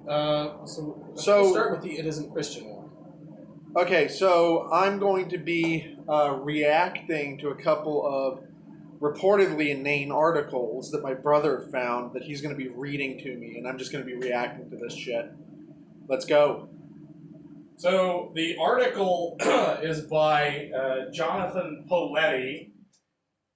So we'll start with the "It Isn't Christian" one. Okay, so I'm going to be reacting to a couple of reportedly inane articles that my brother found that he's going to be reading to me, and I'm just going to be reacting to this shit. Let's go. So the article is by Jonathan Poletti.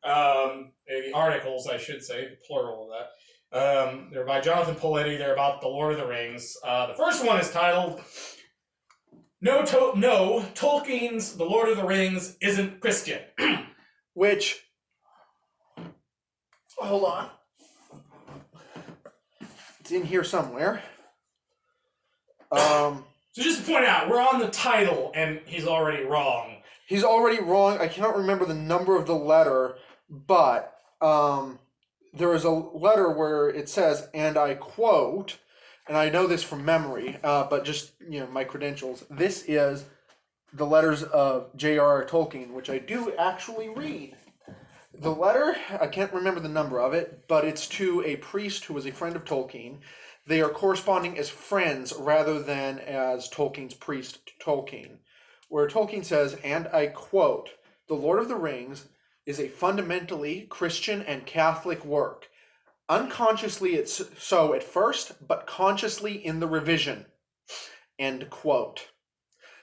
The articles, I should say, the plural of that. They're by Jonathan Poletti. They're about the Lord of the Rings. The first one is titled No, Tolkien's The Lord of the Rings Isn't Christian. Which, hold on. It's in here somewhere. So just to point out, we're on the title, and he's already wrong. He's already wrong. I cannot remember the number of the letter, but there is a letter where it says, and I quote, and I know this from memory, but just, my credentials. This is the letters of J.R.R. Tolkien, which I do actually read. The letter, I can't remember the number of it, but it's to a priest who was a friend of Tolkien. They are corresponding as friends rather than as Tolkien's priest to Tolkien, where Tolkien says, and I quote, "The Lord of the Rings is a fundamentally Christian and Catholic work. Unconsciously it's so at first, but consciously in the revision." End quote.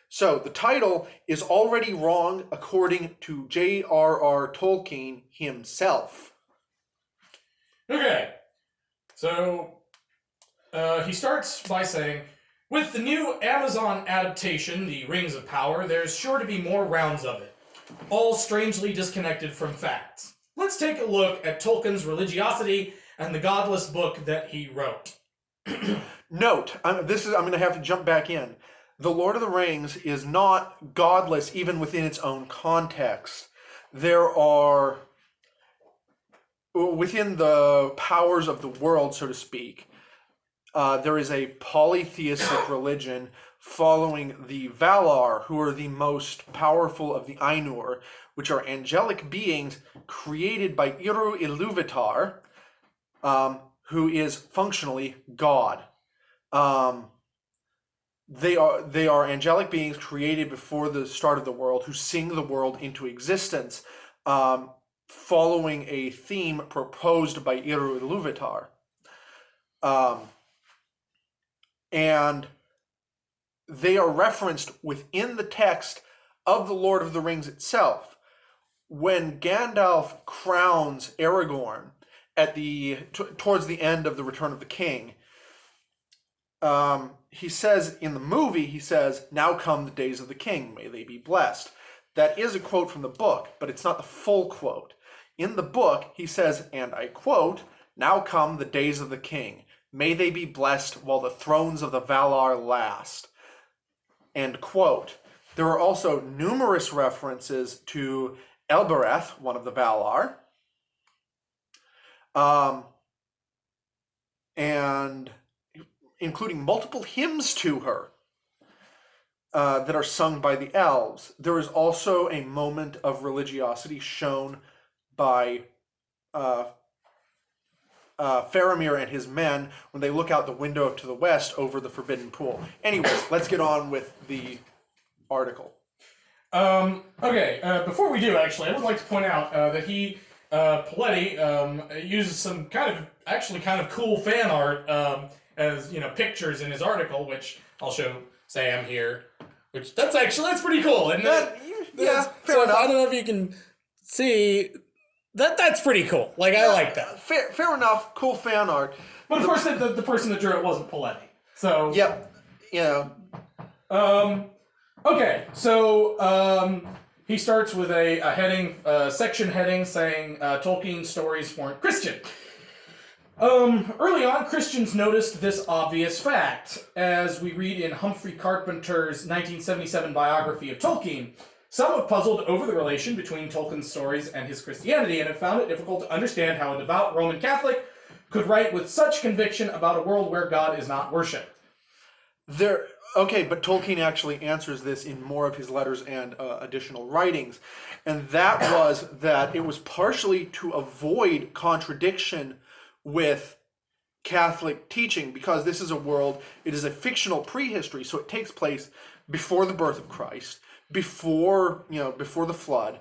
So the title is already wrong according to J.R.R. Tolkien himself. Okay, so he starts by saying, with the new Amazon adaptation, The Rings of Power, there's sure to be more rounds of it, all strangely disconnected from facts. Let's take a look at Tolkien's religiosity and the godless book that he wrote. Note, I'm going to have to jump back in. The Lord of the Rings is not godless even within its own context. There are, within the powers of the world, so to speak, there is a polytheistic religion following the Valar, who are the most powerful of the Ainur, which are angelic beings created by Iru Ilúvatar, who is functionally God. They are angelic beings created before the start of the world who sing the world into existence, following a theme proposed by Iru Ilúvatar. And they are referenced within the text of the Lord of the Rings itself. When Gandalf crowns Aragorn at towards the end of the Return of the King, he says in the movie, he says, "Now come the days of the king, may they be blessed." That is a quote from the book, but it's not the full quote. In the book, he says, and I quote, "Now come the days of the king. May they be blessed while the thrones of the Valar last." End quote. There are also numerous references to Elbereth, one of the Valar, and including multiple hymns to her that are sung by the elves. There is also a moment of religiosity shown by Faramir and his men when they look out the window to the west over the Forbidden Pool. Anyways, let's get on with the article. Okay, before we do, actually, I would like to point out that Poletti, uses some kind of cool fan art as, pictures in his article, which I'll show Sam here, which that's pretty cool, isn't it? Yeah, fair enough. I don't know if you can see... That's pretty cool. I like that. Fair enough. Cool fan art. But of course, the person that drew it wasn't Poletti. So... Yep. Okay, so he starts with a heading, section heading saying Tolkien's stories weren't Christian. Early on, Christians noticed this obvious fact. As we read in Humphrey Carpenter's 1977 biography of Tolkien, some have puzzled over the relation between Tolkien's stories and his Christianity and have found it difficult to understand how a devout Roman Catholic could write with such conviction about a world where God is not worshipped. Okay, but Tolkien actually answers this in more of his letters and additional writings. And that was that it was partially to avoid contradiction with Catholic teaching, because this is a world, it is a fictional prehistory, so it takes place before the birth of Christ, before the flood,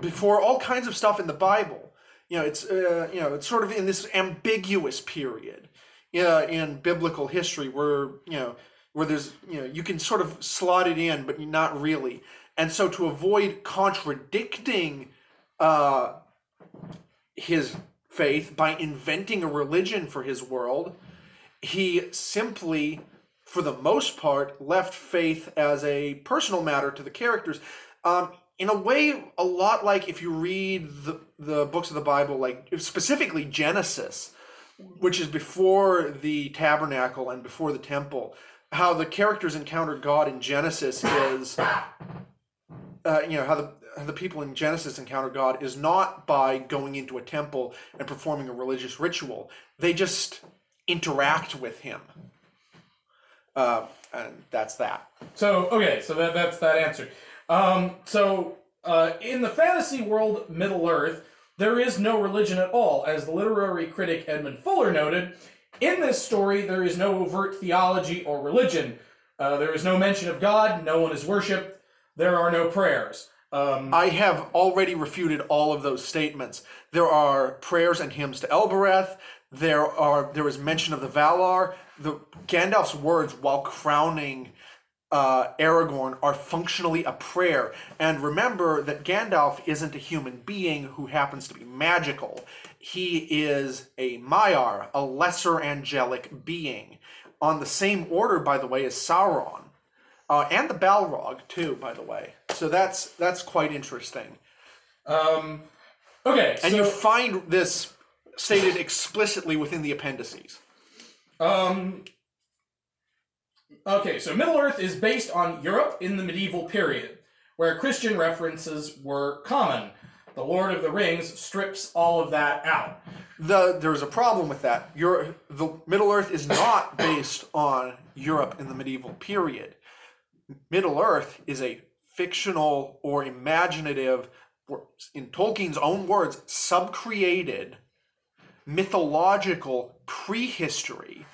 before all kinds of stuff in the Bible. It's sort of in this ambiguous period, in biblical history where there's you can sort of slot it in, but not really. And so to avoid contradicting his faith by inventing a religion for his world, he simply, for the most part, left faith as a personal matter to the characters. In a way, a lot like if you read the books of the Bible, like specifically Genesis, which is before the tabernacle and before the temple, how the characters encounter God in Genesis is, how the people in Genesis encounter God is not by going into a temple and performing a religious ritual. They just interact with him. And that's that. So that's that answer. In the fantasy world Middle-earth, there is no religion at all. As the literary critic Edmund Fuller noted, in this story there is no overt theology or religion. There is no mention of God, no one is worshipped, there are no prayers. I have already refuted all of those statements. There are prayers and hymns to Elbereth. There is mention of the Valar. Gandalf's words while crowning Aragorn are functionally a prayer. And remember that Gandalf isn't a human being who happens to be magical. He is a Maiar, a lesser angelic being, on the same order, by the way, as Sauron. And the Balrog, too, by the way. So that's quite interesting. Okay. And you find this stated explicitly within the appendices. Okay, so Middle-earth is based on Europe in the medieval period, where Christian references were common. The Lord of the Rings strips all of that out. There's a problem with that. The Middle-earth is not based on Europe in the medieval period. Middle-earth is a fictional or imaginative, in Tolkien's own words, subcreated, mythological prehistory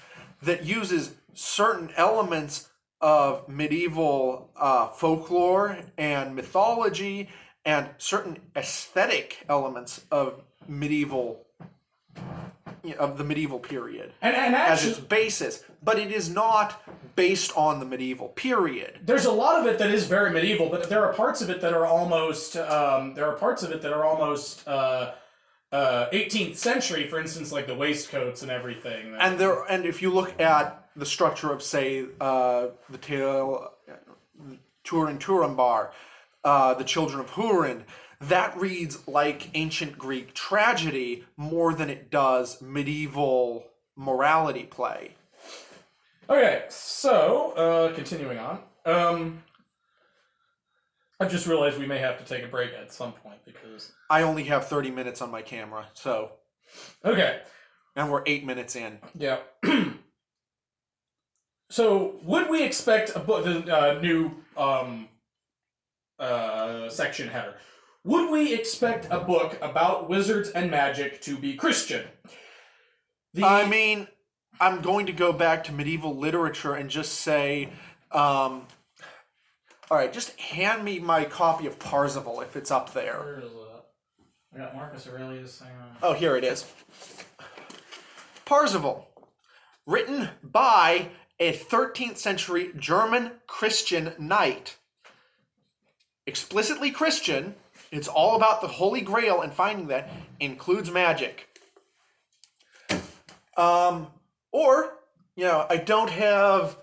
that uses certain elements of medieval folklore and mythology and certain aesthetic elements of the medieval period and actually, as its basis, but it is not based on the medieval period. There's a lot of it that is very medieval, but there are parts of it that are almost 18th century, for instance, like the waistcoats and everything. And if you look at the structure of, say, the tale Turin Turambar, the Children of Húrin, that reads like ancient Greek tragedy more than it does medieval morality play. Okay, so, continuing on. I've just realized we may have to take a break at some point because... I only have 30 minutes on my camera, so... Okay. And we're 8 minutes in. Yeah. So, would we expect the new section header? Would we expect a book about wizards and magic to be Christian? I mean, I'm going to go back to medieval literature and just say, all right, just hand me my copy of Parzival if it's up there. Where is it? I got Marcus Aurelius thing on. Oh, here it is. Parzival, written by a 13th century German Christian knight. Explicitly Christian, it's all about the Holy Grail and finding that, includes magic. I don't have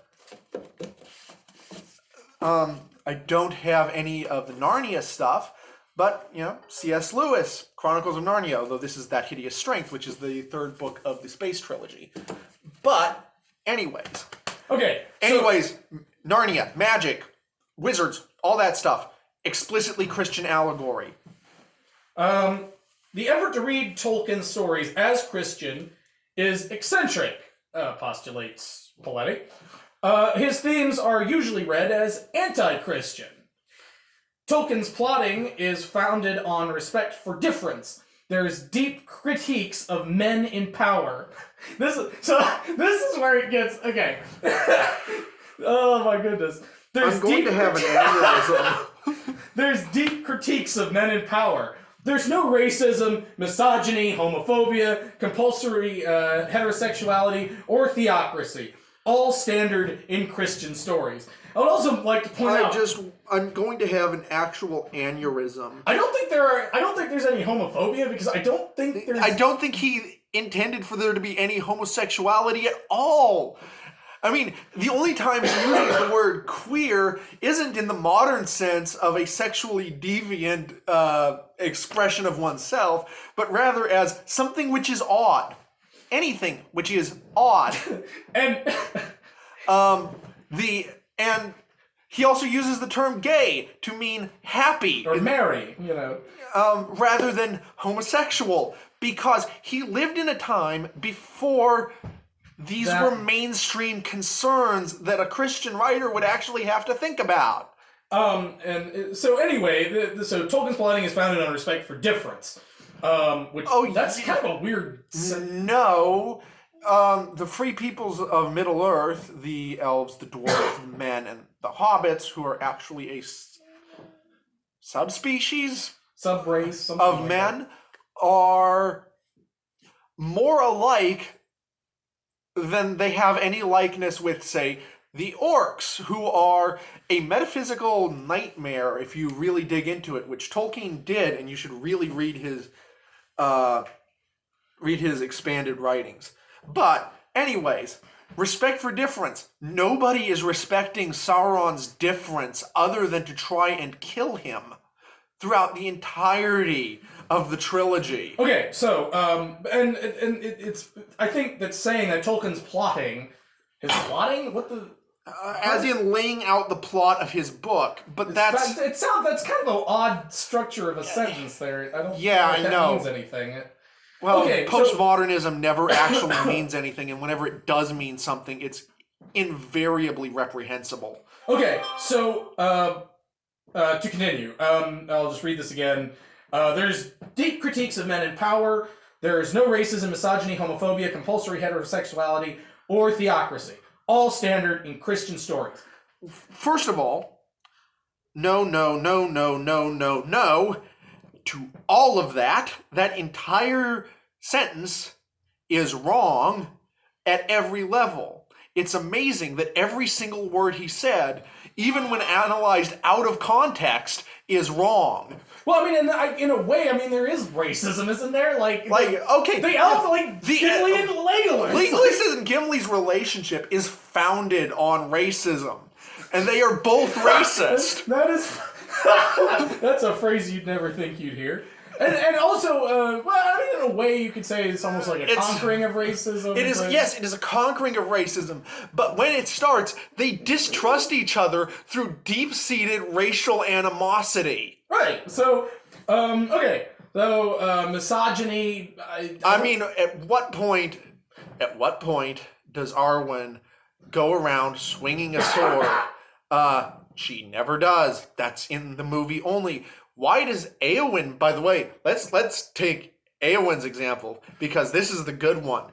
any of the Narnia stuff, but, C.S. Lewis, Chronicles of Narnia, although this is That Hideous Strength, which is the third book of the Space Trilogy. But, anyways. Okay. Narnia, magic, wizards, all that stuff. Explicitly Christian allegory. The effort to read Tolkien's stories as Christian is eccentric, postulates Poetic. His themes are usually read as anti-Christian. Tolkien's plotting is founded on respect for difference, There's deep critiques of men in power. This is where it gets okay. Oh my goodness. I'm going to have an aneurysm. There's deep critiques of men in power. There's no racism, misogyny, homophobia, compulsory heterosexuality, or theocracy. All standard in Christian stories. I would also like to point out. I'm going to have an actual aneurysm. I don't think there's any homophobia because I don't think he intended for there to be any homosexuality at all. I mean, the only time he uses the word queer isn't in the modern sense of a sexually deviant expression of oneself, but rather as something which is odd. Anything which is odd. And and he also uses the term gay to mean happy or merry, rather than homosexual, because he lived in a time before these were mainstream concerns that a Christian writer would actually have to think about. And so anyway, so Tolkien's plotting is founded on respect for difference. That's kind of a weird. No, the free peoples of Middle Earth, the elves, the dwarves, the men, and the hobbits, who are actually a subspecies, subrace of like men, that, are more alike than they have any likeness with, say, the orcs, who are a metaphysical nightmare if you really dig into it, which Tolkien did, and you should really read his expanded writings. But, anyways, respect for difference. Nobody is respecting Sauron's difference other than to try and kill him throughout the entirety of the trilogy. Okay, so it's I think that saying that Tolkien's plotting, what the as in laying out the plot of his book, but that's kind of an odd structure of a sentence there. I don't I think that know. means anything. Well, okay, postmodernism never actually means anything, and whenever it does mean something, it's invariably reprehensible. Okay, so to continue, I'll just read this again. There's deep critiques of men in power. There's no racism, misogyny, homophobia, compulsory heterosexuality, or theocracy. All standard in Christian stories. First of all, no. To all of that entire sentence is wrong at every level. It's amazing that every single word he said, even when analyzed out of context, is wrong. Well, I mean, in a way, there is racism, isn't there? Okay, the elves, Gimli and Legolas. Legolas and Gimli's relationship is founded on racism, and they are both racist. That's a phrase you'd never think you'd hear. And also, in a way, you could say it's almost like a conquering of racism. It is, yes, it is a conquering of racism. But when it starts, they distrust each other through deep-seated racial animosity. Right. So, okay. So, misogyny. At what point does Arwen go around swinging a sword? She never does. That's in the movie only. Why does Éowyn, by the way, let's take Éowyn's example, because this is the good one.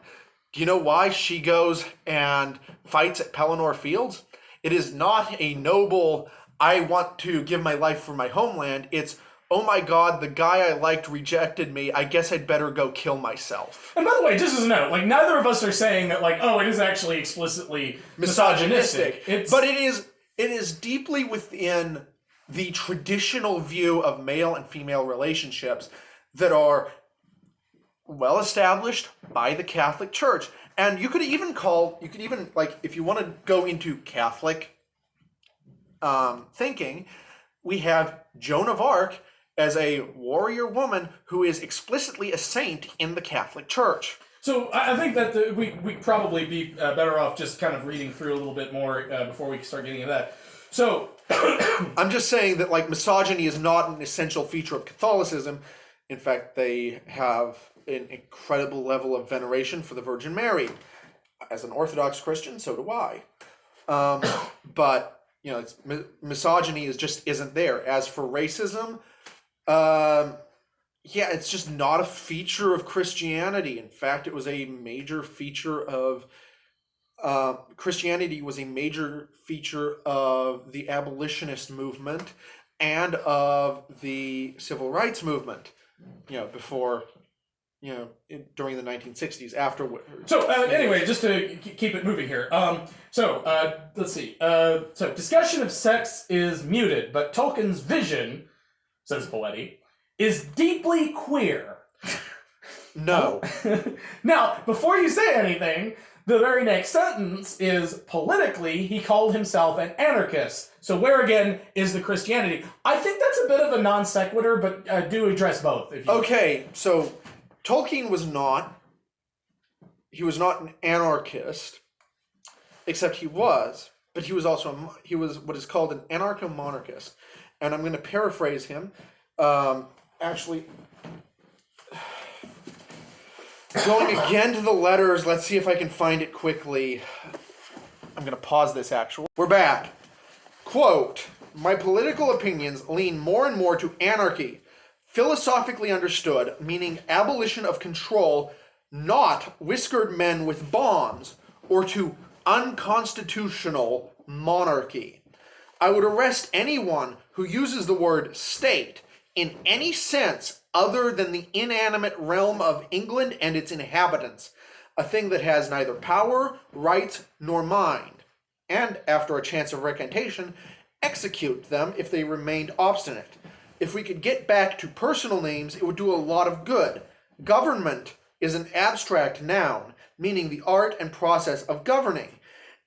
Do you know why she goes and fights at Pelennor Fields? It is not a noble, I want to give my life for my homeland. It's, oh my god, the guy I liked rejected me. I guess I'd better go kill myself. And by the way, just as a note, neither of us are saying that, it is actually explicitly misogynistic. But it is deeply within the traditional view of male and female relationships that are well established by the Catholic Church. And you could even if you want to go into Catholic thinking, we have Joan of Arc as a warrior woman who is explicitly a saint in the Catholic Church. So I think that we'd probably be better off just kind of reading through a little bit more before we start getting into that. So I'm just saying that misogyny is not an essential feature of Catholicism. In fact, they have an incredible level of veneration for the Virgin Mary. As an Orthodox Christian, so do I. But misogyny isn't there. As for racism, yeah, it's just not a feature of Christianity. In fact, it was a major feature of Christianity was a major feature of the abolitionist movement and of the civil rights movement. Before, during the 1960s. Afterward. So anyway, just to keep it moving here. Let's see. So discussion of sex is muted, but Tolkien's vision, says Poetti, is deeply queer. No. Now, before you say anything, the very next sentence is, politically, he called himself an anarchist. So where, again, is the Christianity? I think that's a bit of a non sequitur, but do address both. If you Okay, so Tolkien was not an anarchist, except but he was also, he was what is called an anarcho-monarchist. And I'm going to paraphrase him. Actually, going again to the letters, let's see if I can find it quickly. I'm going to pause this actually. We're back. Quote, my political opinions lean more and more to anarchy, philosophically understood, meaning abolition of control, not whiskered men with bombs, or to unconstitutional monarchy. I would arrest anyone who uses the word state in any sense other than the inanimate realm of England and its inhabitants, a thing that has neither power, rights, nor mind, and, after a chance of recantation, execute them if they remained obstinate. If we could get back to personal names, it would do a lot of good. Government is an abstract noun, meaning the art and process of governing,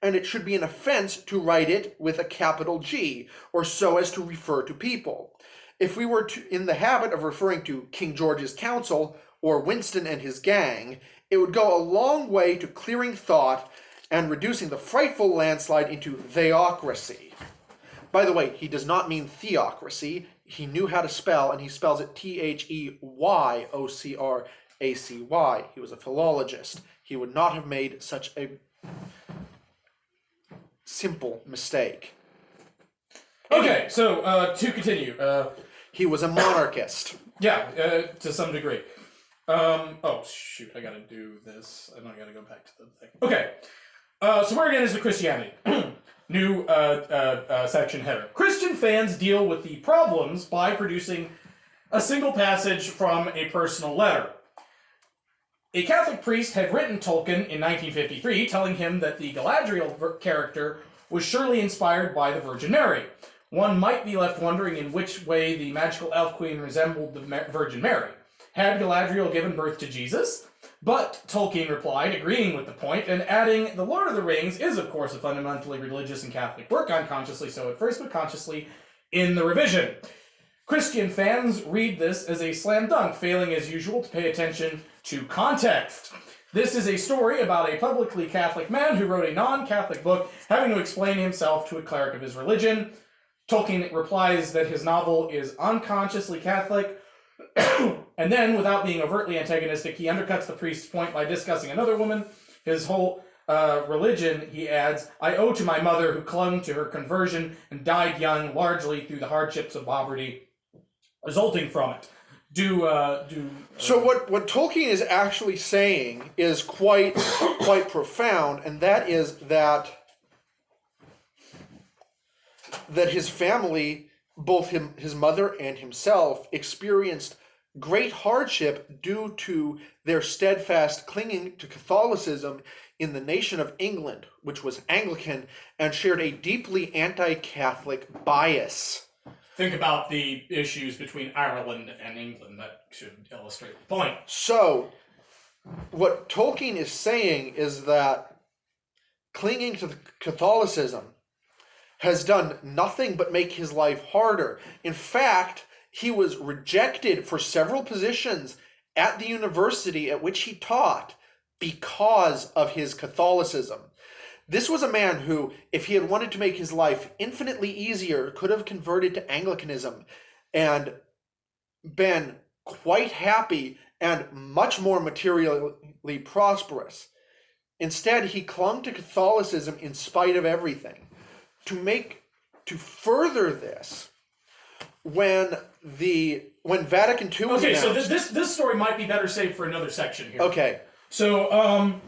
and it should be an offense to write it with a capital G, or so as to refer to people. If we were in the habit of referring to King George's council, or Winston and his gang, it would go a long way to clearing thought and reducing the frightful landslide into theocracy. By the way, he does not mean theocracy. He knew how to spell, and he spells it Theyyocracy. He was a philologist. He would not have made such a simple mistake. Okay, so to continue. He was a monarchist. Yeah, to some degree. Oh, shoot, I gotta do this. I gotta go back to the thing. Okay, so where again is the Christianity? New section header. Christian fans deal with the problems by producing a single passage from a personal letter. A Catholic priest had written Tolkien in 1953, telling him that the Galadriel character was surely inspired by the Virgin Mary. One might be left wondering in which way the magical elf queen resembled the Virgin Mary. Had Galadriel given birth to Jesus? But Tolkien replied, agreeing with the point, and adding, The Lord of the Rings is, of course, a fundamentally religious and Catholic work, unconsciously so at first, but consciously in the revision. Christian fans read this as a slam dunk, failing as usual to pay attention to context. This is a story about a publicly Catholic man who wrote a non-Catholic book having to explain himself to a cleric of his religion. Tolkien replies that his novel is unconsciously Catholic, and then, without being overtly antagonistic, he undercuts the priest's point by discussing another woman. His whole religion, he adds, I owe to my mother who clung to her conversion and died young, largely through the hardships of poverty resulting from it. So what Tolkien is actually saying is quite profound, and that is that his family, both his mother and himself, experienced great hardship due to their steadfast clinging to Catholicism in the nation of England, which was Anglican, and shared a deeply anti-Catholic bias. Think about the issues between Ireland and England. That should illustrate the point. So, what Tolkien is saying is that clinging to Catholicism has done nothing but make his life harder. In fact, he was rejected for several positions at the university at which he taught because of his Catholicism. This was a man who, if he had wanted to make his life infinitely easier, could have converted to Anglicanism and been quite happy and much more materially prosperous. Instead, he clung to Catholicism in spite of everything. To further this, when Vatican II was Okay, announced. so this story might be better saved for another section here. Okay. So,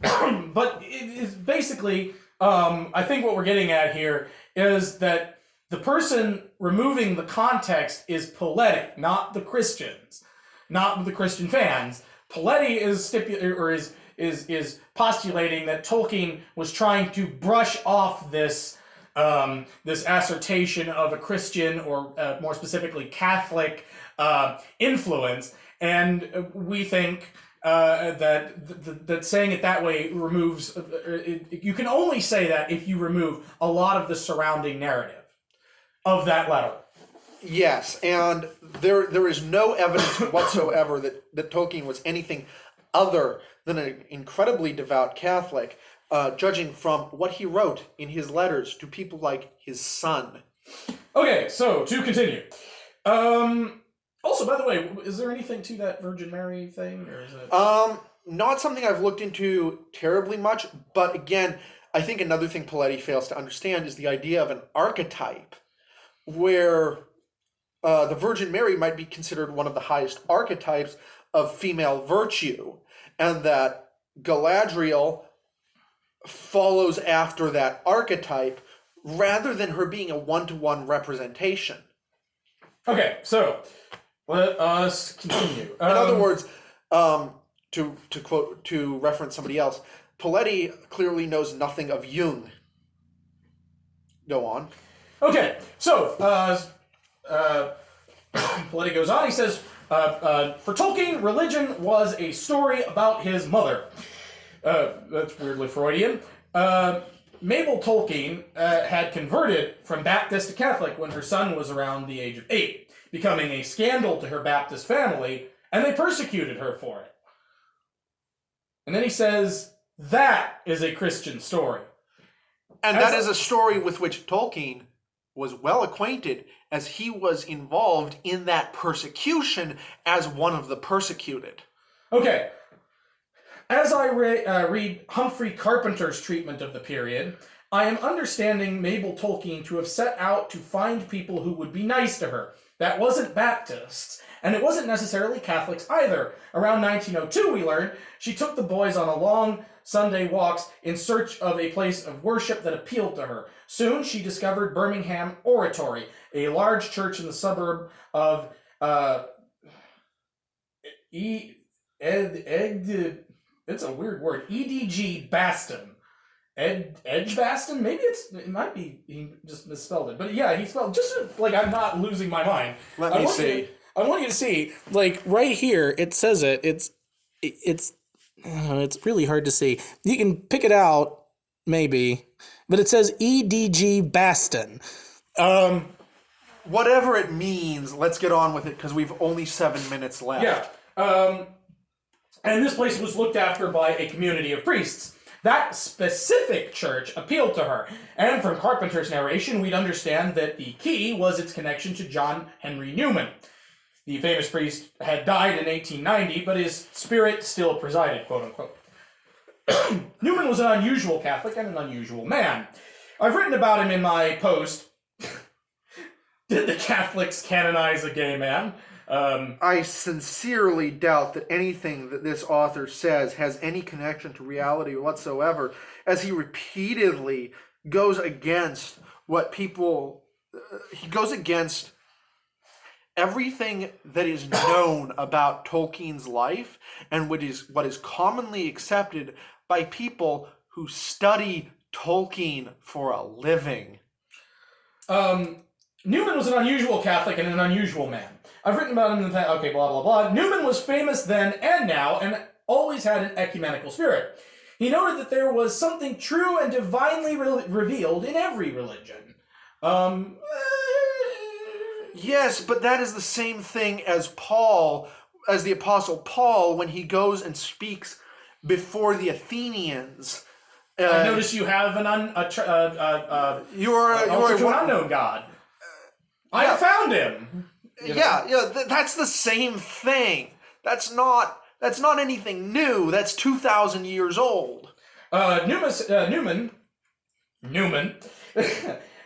but it is basically, I think what we're getting at here is that the person removing the context is Poletti, not the Christians, not the Christian fans. Poletti is postulating that Tolkien was trying to brush off this this assertion of a Christian or more specifically Catholic influence, and we think that saying it that way removes. You can only say that if you remove a lot of the surrounding narrative of that letter. Yes, and there is no evidence whatsoever that Tolkien was anything other than an incredibly devout Catholic, judging from what he wrote in his letters to people like his son. Okay, so to continue. Also, by the way, is there anything to that Virgin Mary thing, or is it? Not something I've looked into terribly much, but again, I think another thing Poletti fails to understand is the idea of an archetype, where the Virgin Mary might be considered one of the highest archetypes of female virtue, and that Galadriel follows after that archetype rather than her being a one-to-one representation. Okay, so let us continue. In other words, to reference somebody else, Poletti clearly knows nothing of Jung. Go on. Okay, so Poletti goes on. He says, for Tolkien, religion was a story about his mother. That's weirdly Freudian. Mabel Tolkien had converted from Baptist to Catholic when her son was around the age of 8, becoming a scandal to her Baptist family, and they persecuted her for it. And then he says, that is a Christian story. And that is a story with which Tolkien was well acquainted, as he was involved in that persecution as one of the persecuted. Okay. As I read Humphrey Carpenter's treatment of the period, I am understanding Mabel Tolkien to have set out to find people who would be nice to her. That wasn't Baptists, and it wasn't necessarily Catholics either. Around 1902, we learned, she took the boys on a long Sunday walks in search of a place of worship that appealed to her. Soon she discovered Birmingham Oratory, a large church in the suburb of it's a weird word, EDG Baston. Edgbaston? Maybe it might be, he just misspelled it. But yeah, he spelled, just like I'm not losing my mind. Let me see. I want you to see, like right here, it says it. It's really hard to see. You can pick it out, maybe, but it says EDG Baston. Whatever it means, let's get on with it because we've only 7 minutes left. Yeah. And this place was looked after by a community of priests. That specific church appealed to her, and from Carpenter's narration, we'd understand that the key was its connection to John Henry Newman. The famous priest had died in 1890, but his spirit still presided, quote-unquote. Newman was an unusual Catholic and an unusual man. I've written about him in my post, Did the Catholics Canonize a Gay Man? I sincerely doubt that anything that this author says has any connection to reality whatsoever, as he repeatedly goes against what people... he goes against everything that is known about Tolkien's life and what is commonly accepted by people who study Tolkien for a living. Newman was an unusual Catholic and an unusual man. I've written about him in the past. Okay, blah, blah, blah. Newman was famous then and now and always had an ecumenical spirit. He noted that there was something true and divinely revealed in every religion. Yes, but that is the same thing as Paul, as the Apostle Paul, when he goes and speaks before the Athenians. I notice you have an unknown god. I found him. That's the same thing. That's not anything new. That's 2,000 years old. Newman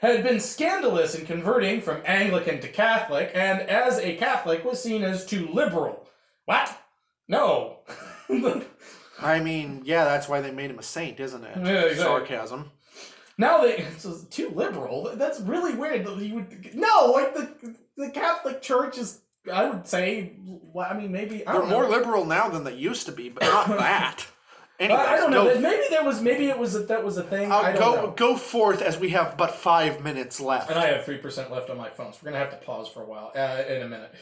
had been scandalous in converting from Anglican to Catholic, and as a Catholic was seen as too liberal. What? No. I mean, yeah, that's why they made him a saint, isn't it? Yeah, exactly. Sarcasm. Now it's too liberal. That's really weird. No, like the Catholic Church is. I would say. Well, I mean, maybe They're more liberal now than they used to be, but not that. Anyways, I don't know. Maybe it was that was a thing. I don't know. Go forth, as we have but 5 minutes left. And I have 3% left on my phone, so we're gonna have to pause for a while in a minute.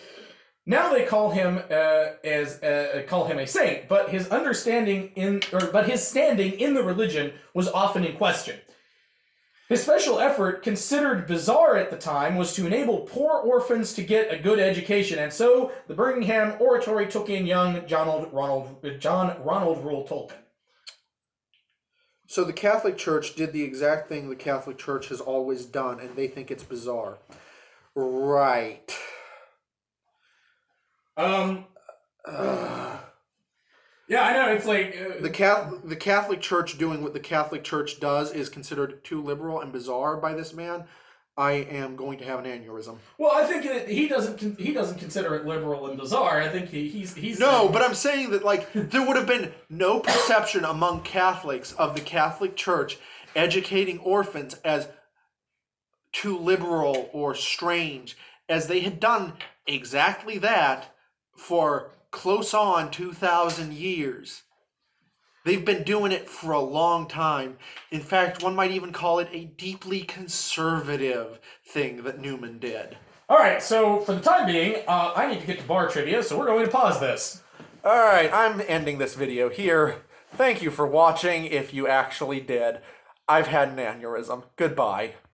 Now they call him a saint, but his standing in the religion was often in question. His special effort, considered bizarre at the time, was to enable poor orphans to get a good education, and so the Birmingham Oratory took in young John Ronald Reuel Tolkien. So the Catholic Church did the exact thing the Catholic Church has always done, and they think it's bizarre. Right. Yeah, I know, it's like... The Catholic Church doing what the Catholic Church does is considered too liberal and bizarre by this man. I am going to have an aneurysm. Well, I think he doesn't consider it liberal and bizarre. I think he's No, but I'm saying that, like, there would have been no perception among Catholics of the Catholic Church educating orphans as too liberal or strange, as they had done exactly that for close on 2,000 years. They've been doing it for a long time. In fact, one might even call it a deeply conservative thing that Newman did. All right, so for the time being, I need to get to bar trivia, so we're going to pause this. All right, I'm ending this video here. Thank you for watching, if you actually did. I've had an aneurysm. Goodbye.